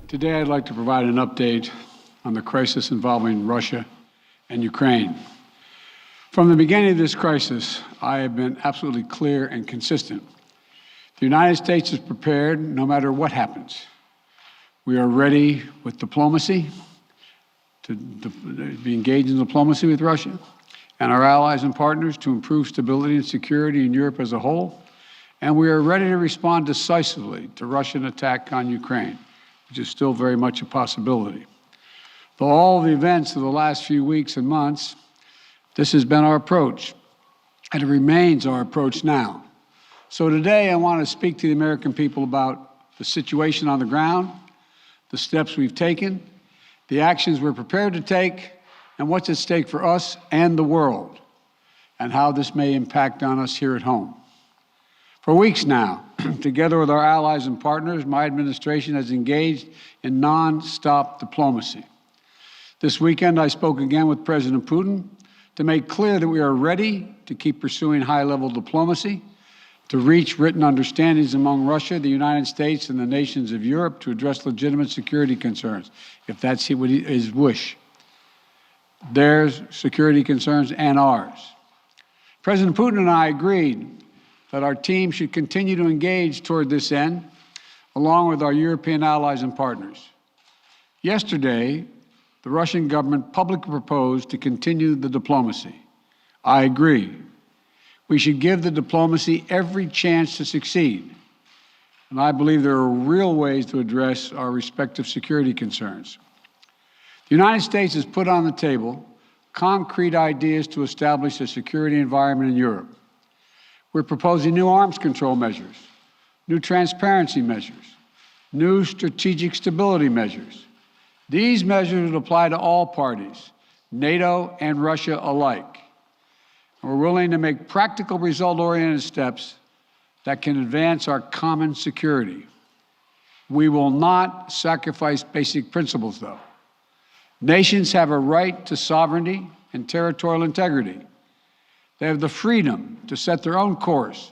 Today, I'd like to provide an update on the crisis involving Russia and Ukraine. From the beginning of this crisis, I have been absolutely clear and consistent. The United States is prepared no matter what happens. We are ready with diplomacy, to be engaged in diplomacy with Russia and our allies and partners to improve stability and security in Europe as a whole. And we are ready to respond decisively to Russian attack on Ukraine, which is still very much a possibility. For all the events of the last few weeks and months, this has been our approach, and it remains our approach now. So today I want to speak to the American people about the situation on the ground, the steps we've taken, the actions we're prepared to take, and what's at stake for us and the world, and how this may impact on us here at home. For weeks now, together with our allies and partners, my administration has engaged in non-stop diplomacy. This weekend, I spoke again with President Putin to make clear that we are ready to keep pursuing high-level diplomacy, to reach written understandings among Russia, the United States, and the nations of Europe to address legitimate security concerns, if that's his wish. Their security concerns and ours. President Putin and I agreed that our team should continue to engage toward this end, along with our European allies and partners. Yesterday, the Russian government publicly proposed to continue the diplomacy. I agree. We should give the diplomacy every chance to succeed. And I believe there are real ways to address our respective security concerns. The United States has put on the table concrete ideas to establish a security environment in Europe. We're proposing new arms control measures, new transparency measures, new strategic stability measures. These measures would apply to all parties, NATO and Russia alike. And we're willing to make practical, result-oriented steps that can advance our common security. We will not sacrifice basic principles, though. Nations have a right to sovereignty and territorial integrity. They have the freedom to set their own course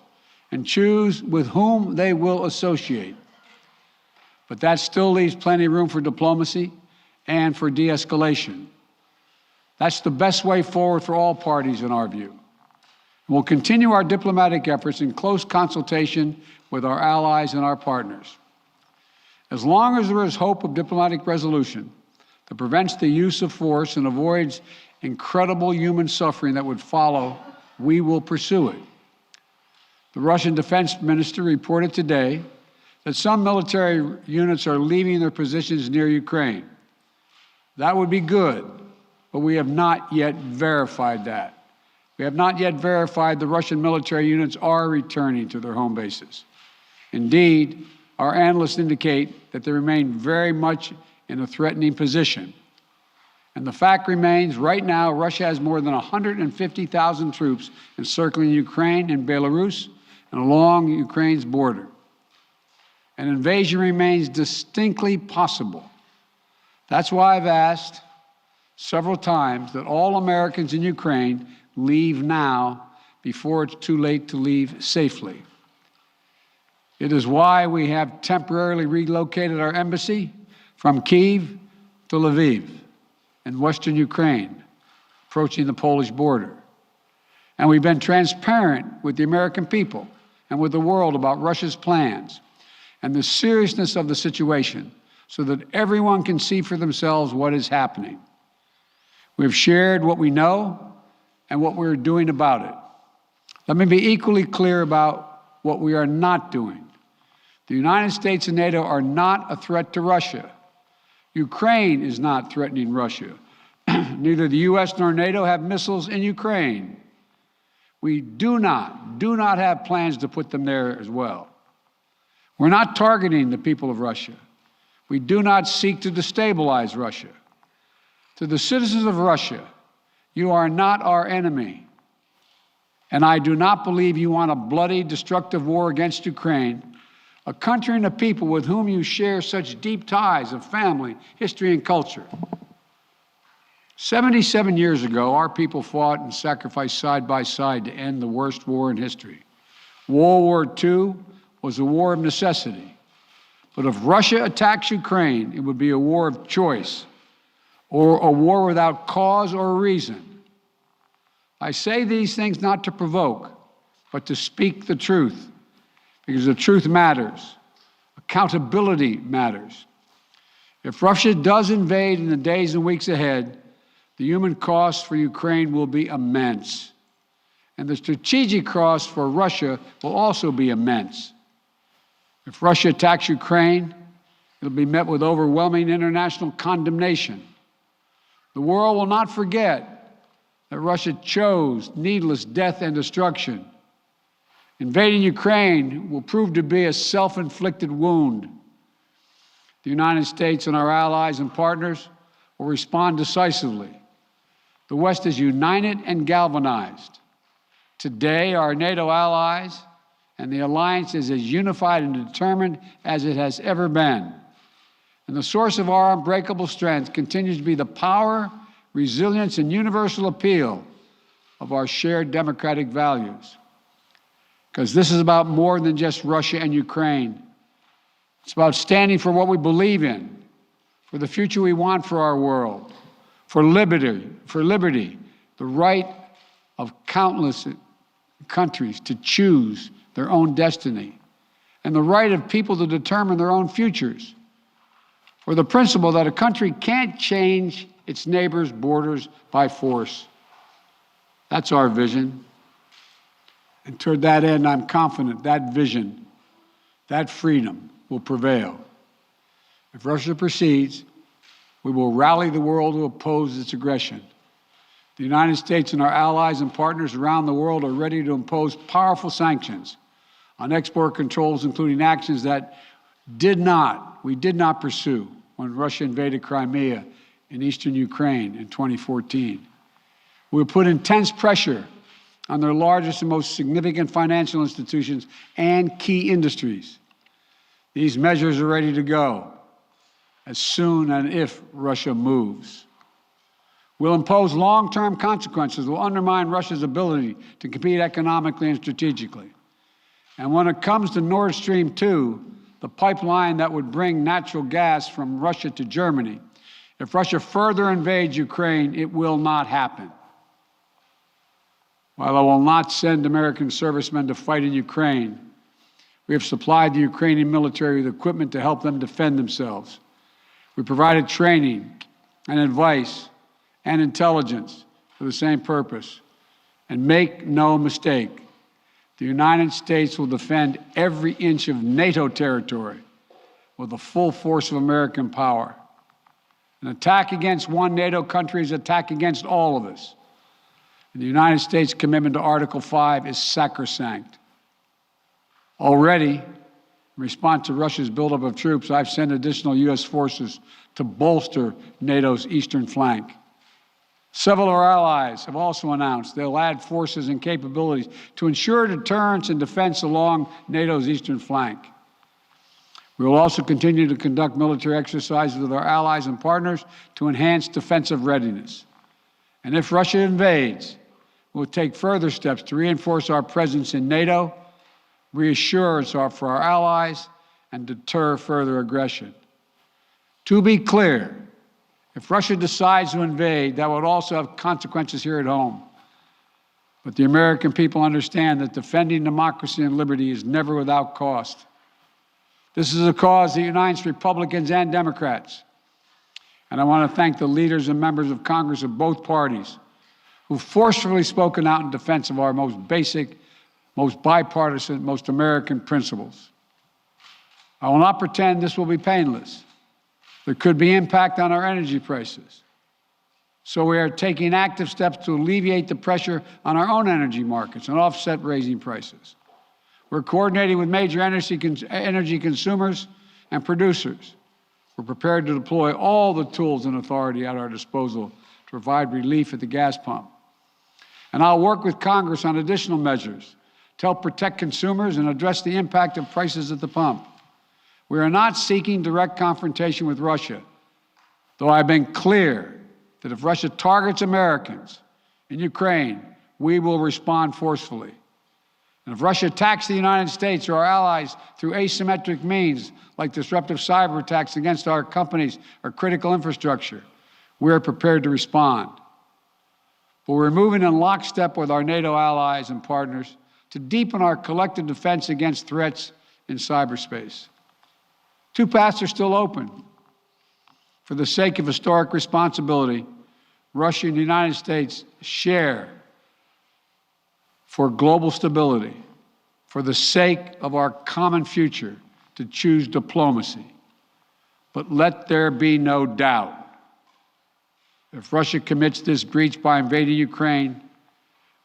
and choose with whom they will associate. But that still leaves plenty of room for diplomacy and for de-escalation. That's the best way forward for all parties, in our view. We'll continue our diplomatic efforts in close consultation with our allies and our partners. As long as there is hope of diplomatic resolution that prevents the use of force and avoids incredible human suffering that would follow, we will pursue it. The Russian defense minister reported today that some military units are leaving their positions near Ukraine. That would be good, but we have not yet verified that. We have not yet verified the Russian military units are returning to their home bases. Indeed, our analysts indicate that they remain very much in a threatening position. And the fact remains, right now, Russia has more than 150,000 troops encircling Ukraine and Belarus and along Ukraine's border. An invasion remains distinctly possible. That's why I've asked several times that all Americans in Ukraine leave now before it's too late to leave safely. It is why we have temporarily relocated our embassy from Kyiv to Lviv in western Ukraine, approaching the Polish border. And we've been transparent with the American people and with the world about Russia's plans and the seriousness of the situation so that everyone can see for themselves what is happening. We've shared what we know and what we're doing about it. Let me be equally clear about what we are not doing. The United States and NATO are not a threat to Russia. Ukraine is not threatening Russia. Neither the U.S. nor NATO have missiles in Ukraine. We do not have plans to put them there as well. We're not targeting the people of Russia. We do not seek to destabilize Russia. To the citizens of Russia, you are not our enemy. And I do not believe you want a bloody, destructive war against Ukraine, a country and a people with whom you share such deep ties of family, history, and culture. 77 years ago, our people fought and sacrificed side by side to end the worst war in history. World War II was a war of necessity. But if Russia attacks Ukraine, it would be a war of choice or a war without cause or reason. I say these things not to provoke, but to speak the truth, because the truth matters. Accountability matters. If Russia does invade in the days and weeks ahead, the human cost for Ukraine will be immense. And the strategic cost for Russia will also be immense. If Russia attacks Ukraine, it'll be met with overwhelming international condemnation. The world will not forget that Russia chose needless death and destruction. Invading Ukraine will prove to be a self-inflicted wound. The United States and our allies and partners will respond decisively. The West is united and galvanized. Today, our NATO allies and the alliance is as unified and determined as it has ever been. And the source of our unbreakable strength continues to be the power, resilience, and universal appeal of our shared democratic values. Because this is about more than just Russia and Ukraine. It's about standing for what we believe in, for the future we want for our world, for liberty, the right of countless countries to choose their own destiny, and the right of people to determine their own futures, for the principle that a country can't change its neighbor's borders by force. That's our vision. And toward that end, I'm confident that vision, that freedom will prevail. If Russia proceeds, we will rally the world to oppose its aggression. The United States and our allies and partners around the world are ready to impose powerful sanctions on export controls, including actions that we did not pursue when Russia invaded Crimea in eastern Ukraine in 2014. We will put intense pressure on their largest and most significant financial institutions and key industries. These measures are ready to go as soon and if Russia moves. We'll impose long-term consequences that will undermine Russia's ability to compete economically and strategically. And when it comes to Nord Stream 2, the pipeline that would bring natural gas from Russia to Germany, if Russia further invades Ukraine, it will not happen. While I will not send American servicemen to fight in Ukraine, we have supplied the Ukrainian military with equipment to help them defend themselves. We provided training and advice and intelligence for the same purpose. And make no mistake, the United States will defend every inch of NATO territory with the full force of American power. An attack against one NATO country is an attack against all of us. And the United States' commitment to Article 5 is sacrosanct. Already, in response to Russia's buildup of troops, I've sent additional U.S. forces to bolster NATO's eastern flank. Several of our allies have also announced they'll add forces and capabilities to ensure deterrence and defense along NATO's eastern flank. We will also continue to conduct military exercises with our allies and partners to enhance defensive readiness. And if Russia invades, we'll take further steps to reinforce our presence in NATO, reassure us for our allies, and deter further aggression. To be clear, if Russia decides to invade, that would also have consequences here at home. But the American people understand that defending democracy and liberty is never without cost. This is a cause that unites Republicans and Democrats. And I want to thank the leaders and members of Congress of both parties who've forcefully spoken out in defense of our most basic, most bipartisan, most American principles. I will not pretend this will be painless. There could be impact on our energy prices. So we are taking active steps to alleviate the pressure on our own energy markets and offset raising prices. We're coordinating with major energy consumers and producers. We're prepared to deploy all the tools and authority at our disposal to provide relief at the gas pump. And I'll work with Congress on additional measures to help protect consumers and address the impact of prices at the pump. We are not seeking direct confrontation with Russia, though I've been clear that if Russia targets Americans in Ukraine, we will respond forcefully. And if Russia attacks the United States or our allies through asymmetric means, like disruptive cyber attacks against our companies or critical infrastructure, we are prepared to respond. But we're moving in lockstep with our NATO allies and partners to deepen our collective defense against threats in cyberspace. Two paths are still open. For the sake of historic responsibility, Russia and the United States share for global stability, for the sake of our common future, to choose diplomacy. But let there be no doubt. If Russia commits this breach by invading Ukraine,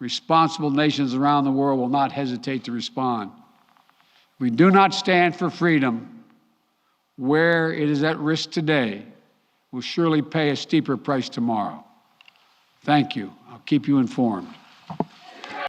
responsible nations around the world will not hesitate to respond. We do not stand for freedom where it is at risk today. We'll surely pay a steeper price tomorrow. Thank you. I'll keep you informed.